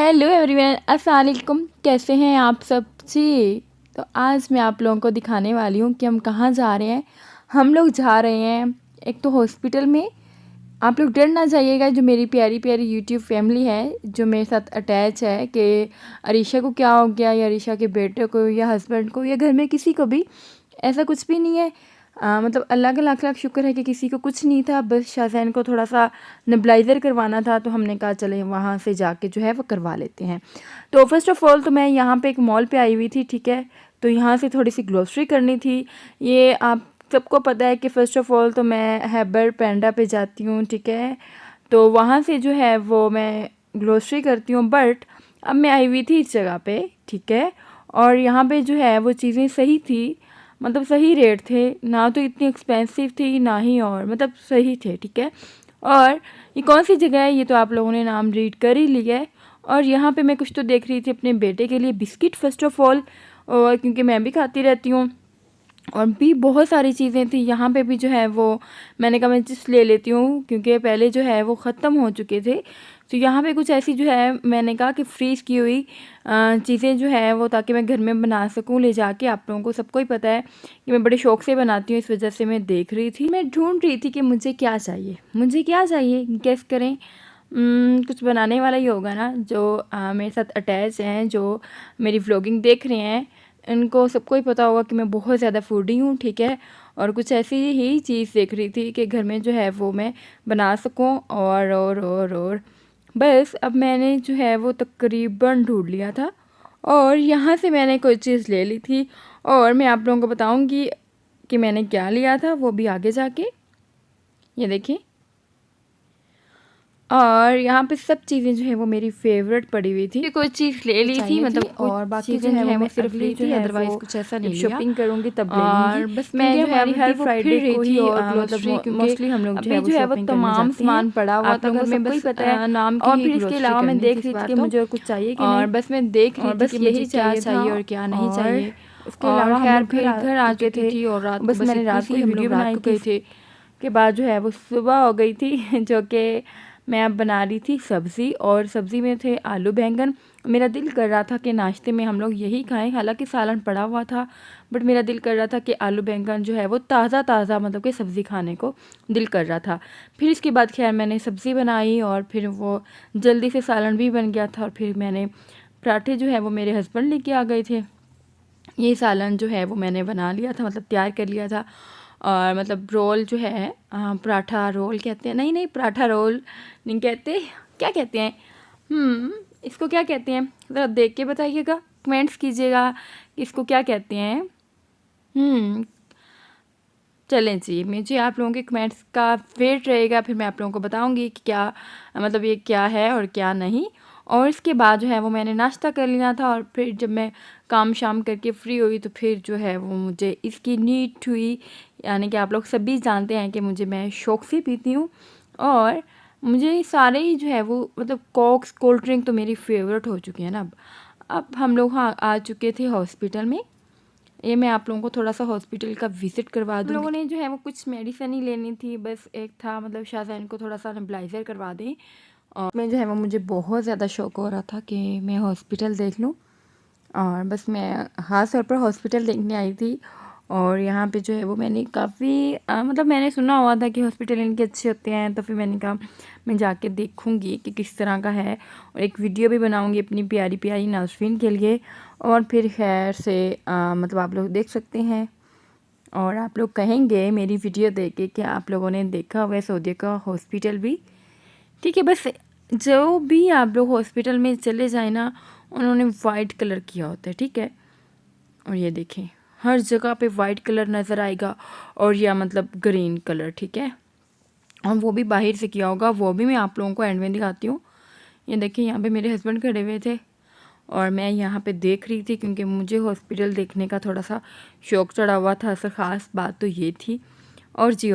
Hello everyone, अस्सलाम वालेकुम। कैसे हैं आप सब जी। तो आज मैं आप लोगों को दिखाने वाली हूँ कि हम कहाँ जा रहे हैं। हम लोग जा रहे हैं एक तो हॉस्पिटल में। आप लोग डर ना जाइएगा, जो मेरी प्यारी प्यारी यूट्यूब फैमिली है जो मेरे साथ अटैच है, कि अरीशा को क्या हो गया या अरीशा के बेटे को या हस्बैंड को या घर में किसी को भी, ऐसा कुछ भी नहीं है। मतलब अल्लाह का लाख लाख शुक्र है कि किसी को कुछ नहीं था। बस शाज़ैन को थोड़ा सा नेबुलाइज़र करवाना था, तो हमने कहा चले वहाँ से जाके जो है वो करवा लेते हैं। तो फर्स्ट ऑफ़ ऑल तो मैं यहाँ पे एक मॉल पे आई हुई थी, ठीक है। तो यहाँ से थोड़ी सी ग्रोसरी करनी थी। ये आप सबको पता है कि फ़र्स्ट ऑफ़ ऑल तो मैं हैबर पैंडा पे जाती हूँ, ठीक है। तो वहाँ से जो है वो मैं ग्रोसरी करती हूँ। बट अब मैं आई हुई थी इस जगह पे, ठीक है। और यहाँ पे जो है वो चीज़ें सही थी, मतलब सही रेट थे, ना तो इतनी एक्सपेंसिव थी ना ही और मतलब सही थे, ठीक है। और ये कौन सी जगह है ये तो आप लोगों ने नाम रीड कर ही लिया है। और यहाँ पे मैं कुछ तो देख रही थी अपने बेटे के लिए बिस्किट फ़र्स्ट ऑफ़ ऑल, और क्योंकि मैं भी खाती रहती हूँ। और भी बहुत सारी चीज़ें थी यहाँ पे भी जो है वो मैंने कहा मैं चिप्स ले लेती हूँ, क्योंकि पहले जो है वो ख़त्म हो चुके थे। तो यहाँ पे कुछ ऐसी जो है मैंने कहा कि फ्रीज़ की हुई चीज़ें जो है वो, ताकि मैं घर में बना सकूँ ले जाके। आप लोगों को सबको ही पता है कि मैं बड़े शौक़ से बनाती हूँ, इस वजह से मैं देख रही थी, मैं ढूंढ रही थी कि मुझे क्या चाहिए, मुझे क्या चाहिए, गेस करें। कुछ बनाने वाला ही होगा ना, जो मेरे साथ अटैच हैं, जो मेरी व्लॉगिंग देख रहे हैं, इनको सबको ही पता होगा कि मैं बहुत ज़्यादा फूडी हूँ, ठीक है। और कुछ ऐसी ही चीज़ देख रही थी कि घर में जो है वो मैं बना सकूँ। और बस अब मैंने जो है वो तकरीबन ढूंढ लिया था, और यहाँ से मैंने कोई चीज़ ले ली थी। और मैं आप लोगों को बताऊँगी कि मैंने क्या लिया था, वो भी आगे जाके। ये देखिए, और यहाँ पे सब चीज़ें जो है वो मेरी फेवरेट पड़ी हुई थी। कोई चीज़ ले ली थी, मतलब और बाकी जो है मैं सिर्फ ली थी, अदरवाइज कुछ ऐसा नहीं लिया। शॉपिंग करूँगी तब ले लूँगी। और बस मैं जो है हर फ्राइडे को ही, और मतलब मोस्टली हम लोग जो है वो तमाम सामान पड़ा हुआ था घर में, बस पता है नाम की। और फिर इसके अलावा मैं देख रही थी कि मुझे और कुछ चाहिए कि नहीं, और बस मैं देख रही थी कि यही क्या चाहिए और क्या नहीं चाहिए। उसके अलावा खैर फिर घर आ चुके थे, और रात बस मैंने रात को वीडियो बनाई थी। के बाद जो है वो सुबह हो गई थी, जो कि मैं अब बना रही थी सब्ज़ी, और सब्ज़ी में थे आलू बैंगन। मेरा दिल कर रहा था कि नाश्ते में हम लोग यही खाएं, हालांकि सालन पड़ा हुआ था, बट मेरा दिल कर रहा था कि आलू बैंगन जो है वो ताज़ा ताज़ा मतलब कि सब्ज़ी खाने को दिल कर रहा था। फिर इसके बाद खैर मैंने सब्ज़ी बनाई, और फिर वो जल्दी से सालन भी बन गया था। और फिर मैंने पराठे जो है वो मेरे हस्बैंड लेके आ गए थे। ये सालन जो है वो मैंने बना लिया था, मतलब तैयार कर लिया था। और मतलब रोल जो है, पराठा रोल कहते हैं, नहीं पराठा रोल नहीं कहते, क्या कहते हैं, इसको क्या कहते हैं, ज़रा देख के बताइएगा, कमेंट्स कीजिएगा इसको क्या कहते हैं। चलें जी, मुझे आप लोगों के कमेंट्स का वेट रहेगा, फिर मैं आप लोगों को बताऊंगी कि क्या मतलब ये क्या है और क्या नहीं। और इसके बाद जो है वो मैंने नाश्ता कर लिया था, और फिर जब मैं काम शाम करके फ्री हुई तो फिर जो है वो मुझे इसकी नीड हुई। यानी कि आप लोग सभी जानते हैं कि मैं शौक़ से पीती हूँ, और मुझे सारे ही जो है वो मतलब कोक्स कोल्ड ड्रिंक तो मेरी फेवरेट हो चुकी है ना। अब हम लोग हाँ आ चुके थे हॉस्पिटल में। ये मैं आप लोगों को थोड़ा सा हॉस्पिटल का विज़िट करवा दूँ। लोगों ने जो है वो कुछ मेडिसिन ही लेनी थी, बस एक था मतलब शाज़ैन को थोड़ा सा नेबुलाइज़र करवा दें। और मैं जो है वो मुझे बहुत ज़्यादा शौक़ हो रहा था कि मैं हॉस्पिटल देख लूँ, और बस मैं ख़ास तौर पर हॉस्पिटल देखने आई थी। और यहाँ पे जो है वो मैंने काफ़ी मतलब मैंने सुना हुआ था कि हॉस्पिटल इनके अच्छे होते हैं, तो फिर मैंने कहा मैं जाके देखूँगी कि किस तरह का है, और एक वीडियो भी बनाऊँगी अपनी प्यारी प्यारी नाज़रीन के लिए। और फिर खैर से मतलब आप लोग देख सकते हैं, और आप लोग कहेंगे मेरी वीडियो देख के कि आप लोगों ने देखा हुआ है सऊदी का हॉस्पिटल भी, ठीक है। बस जो भी आप लोग हॉस्पिटल में चले जाए ना, उन्होंने वाइट कलर किया होता है, ठीक है। और ये देखें हर जगह पे वाइट कलर नज़र आएगा, और या मतलब ग्रीन कलर, ठीक है। और वो भी बाहर से किया होगा, वो भी मैं आप लोगों को एंड में दिखाती हूँ। ये देखिए यहाँ पे मेरे हस्बैंड खड़े हुए थे, और मैं यहाँ पे देख रही थी, क्योंकि मुझे हॉस्पिटल देखने का थोड़ा सा शौक़ चढ़ा हुआ था। असल ख़ास बात तो ये थी। और जी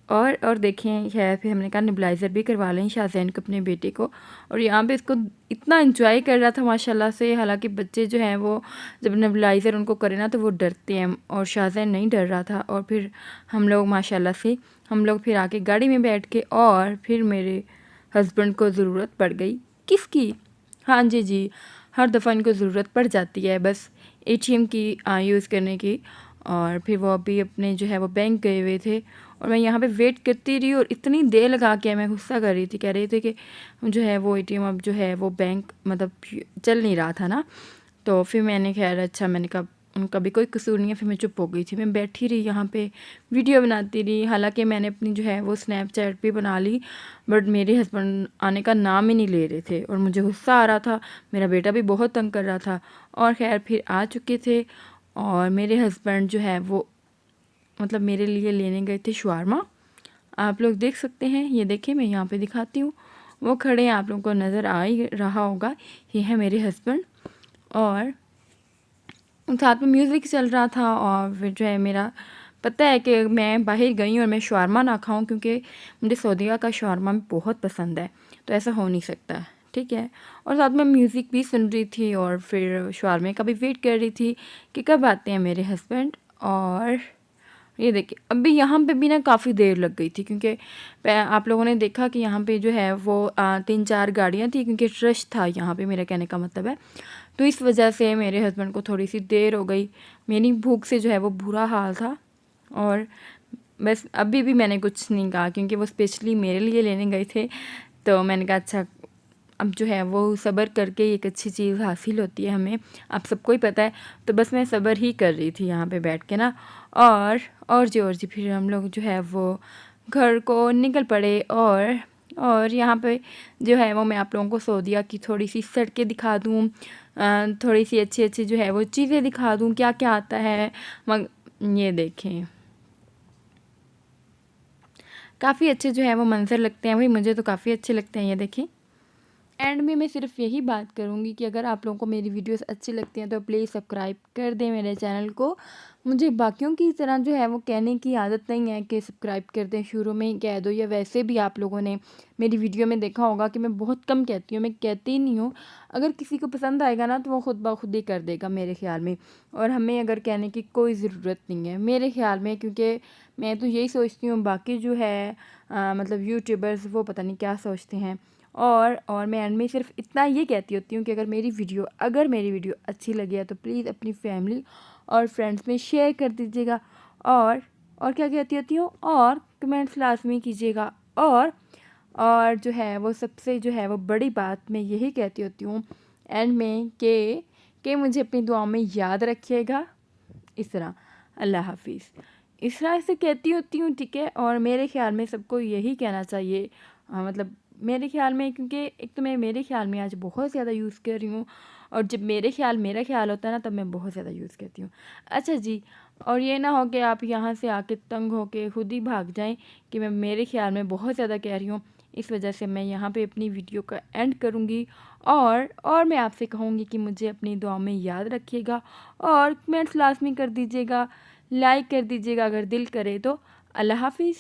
और देखें खैर फिर हमने कहा नेबुलाइज़र भी करवा लें शाज़ैन को, अपने बेटे को। और यहाँ पे इसको इतना एंजॉय कर रहा था माशाल्लाह से। हालांकि बच्चे जो हैं वो जब नेबुलाइज़र उनको करे ना तो वो डरते हैं, और शाज़ैन नहीं डर रहा था। और फिर हम लोग माशाल्लाह से हम लोग फिर आके गाड़ी में बैठ के, और फिर मेरे हस्बैंड को ज़रूरत पड़ गई किसकी, हाँ जी, जी। हर दफ़ा इनको ज़रूरत पड़ जाती है बस एटीएम की यूज़ करने की। और फिर वो अभी अपने जो है वो बैंक गए हुए थे और मैं यहाँ पे वेट करती रही और इतनी देर लगा के मैं गुस्सा कर रही थी, कह रहे थे कि जो है वो एटीएम अब जो है वो बैंक मतलब चल नहीं रहा था ना। तो फिर मैंने खैर अच्छा मैंने कहा उनका भी कोई कसूर नहीं है, फिर मैं चुप हो गई थी। मैं बैठी रही यहाँ पे वीडियो बनाती रही, हालांकि मैंने अपनी जो है वो स्नैपचैट भी बना ली, बट मेरे हस्बैंड आने का नाम ही नहीं ले रहे थे और मुझे गुस्सा आ रहा था। मेरा बेटा भी बहुत तंग कर रहा था और खैर फिर आ चुके थे और मेरे हस्बैंड जो है वो मतलब मेरे लिए लेने गए थे शवारमा। आप लोग देख सकते हैं, ये देखिए मैं यहाँ पे दिखाती हूँ, वो खड़े हैं, आप लोगों को नज़र आ ही रहा होगा, ये है मेरे हस्बैंड। और साथ में म्यूज़िक चल रहा था और फिर जो है मेरा पता है कि मैं बाहर गई और मैं शवारमा ना खाऊं क्योंकि मुझे सऊदीया का शवारमा बहुत पसंद है, तो ऐसा हो नहीं सकता, ठीक है। और साथ में म्यूज़िक भी सुन रही थी और फिर शवारमे का भी वेट कर रही थी कि कब आते हैं मेरे हस्बैंड। और ये देखिए अभी यहाँ पे भी ना काफ़ी देर लग गई थी क्योंकि आप लोगों ने देखा कि यहाँ पे जो है वो 3-4 गाड़ियाँ थी क्योंकि रश था यहाँ पे, मेरा कहने का मतलब है। तो इस वजह से मेरे हस्बैंड को थोड़ी सी देर हो गई, मेरी भूख से जो है वो बुरा हाल था। और बस अभी भी मैंने कुछ नहीं कहा क्योंकि वो स्पेशली मेरे लिए लेने गए थे, तो मैंने कहा अच्छा अब जो है वो सब्र करके एक अच्छी चीज़ हासिल होती है हमें, आप सबको ही पता है। तो बस मैं सब्र ही कर रही थी यहाँ पे बैठ के ना। और जी फिर हम लोग जो है वो घर को निकल पड़े। और यहाँ पे जो है वो मैं आप लोगों को सऊदीया की थोड़ी सी सड़कें दिखा दूँ, थोड़ी सी अच्छी अच्छी जो है वो चीज़ें दिखा दूँ क्या क्या आता है। ये देखें काफ़ी अच्छे जो है वो मंजर लगते हैं, वही मुझे तो काफ़ी अच्छे लगते हैं। ये देखें एंड में मैं सिर्फ यही बात करूँगी कि अगर आप लोगों को मेरी वीडियोस अच्छी लगती हैं तो प्लीज़ सब्सक्राइब कर दें मेरे चैनल को। मुझे बाकियों की तरह जो है वो कहने की आदत नहीं है कि सब्सक्राइब कर दें, शुरू में ही कह दो, या वैसे भी आप लोगों ने मेरी वीडियो में देखा होगा कि मैं बहुत कम कहती हूँ, मैं कहती ही नहीं हूँ। अगर किसी को पसंद आएगा ना तो वो खुद ब खुद ही कर देगा मेरे ख्याल में, और हमें अगर कहने की कोई ज़रूरत नहीं है मेरे ख्याल में, क्योंकि मैं तो यही सोचती हूँ। बाकी जो है मतलब यूट्यूबर्स वो पता नहीं क्या सोचते हैं। और मैं एंड में सिर्फ इतना ये कहती होती हूँ कि अगर मेरी वीडियो अच्छी लगी है तो प्लीज़ अपनी फैमिली और फ्रेंड्स में शेयर कर दीजिएगा। और क्या कहती होती हूँ, और कमेंट्स लाजमी कीजिएगा। और जो है वो सबसे जो है वो बड़ी बात मैं यही कहती होती हूँ एंड में कि मुझे अपनी दुआओं में याद रखिएगा। इस तरह अल्लाह हाफिज़, इस तरह से कहती होती हूँ, ठीक है। और मेरे ख़्याल में सबको यही कहना चाहिए, मतलब मेरे ख़्याल में, क्योंकि एक तो मैं मेरे ख़्याल में आज बहुत ज़्यादा यूज़ कर रही हूँ और जब मेरा ख़्याल होता है ना तब मैं बहुत ज़्यादा यूज़ करती हूँ। अच्छा जी, और ये ना हो कि आप यहाँ से आके तंग हो के खुद ही भाग जाएं कि मैं मेरे ख़्याल में बहुत ज़्यादा कह रही हूँ। इस वजह से मैं यहाँ पे अपनी वीडियो का एंड करूँगी। और मैं आपसे कहूँगी कि मुझे अपनी दुआ में याद रखिएगा और कमेंट्स लाजमी कर दीजिएगा, लाइक कर दीजिएगा अगर दिल करे तो। अल्लाह हाफिज़।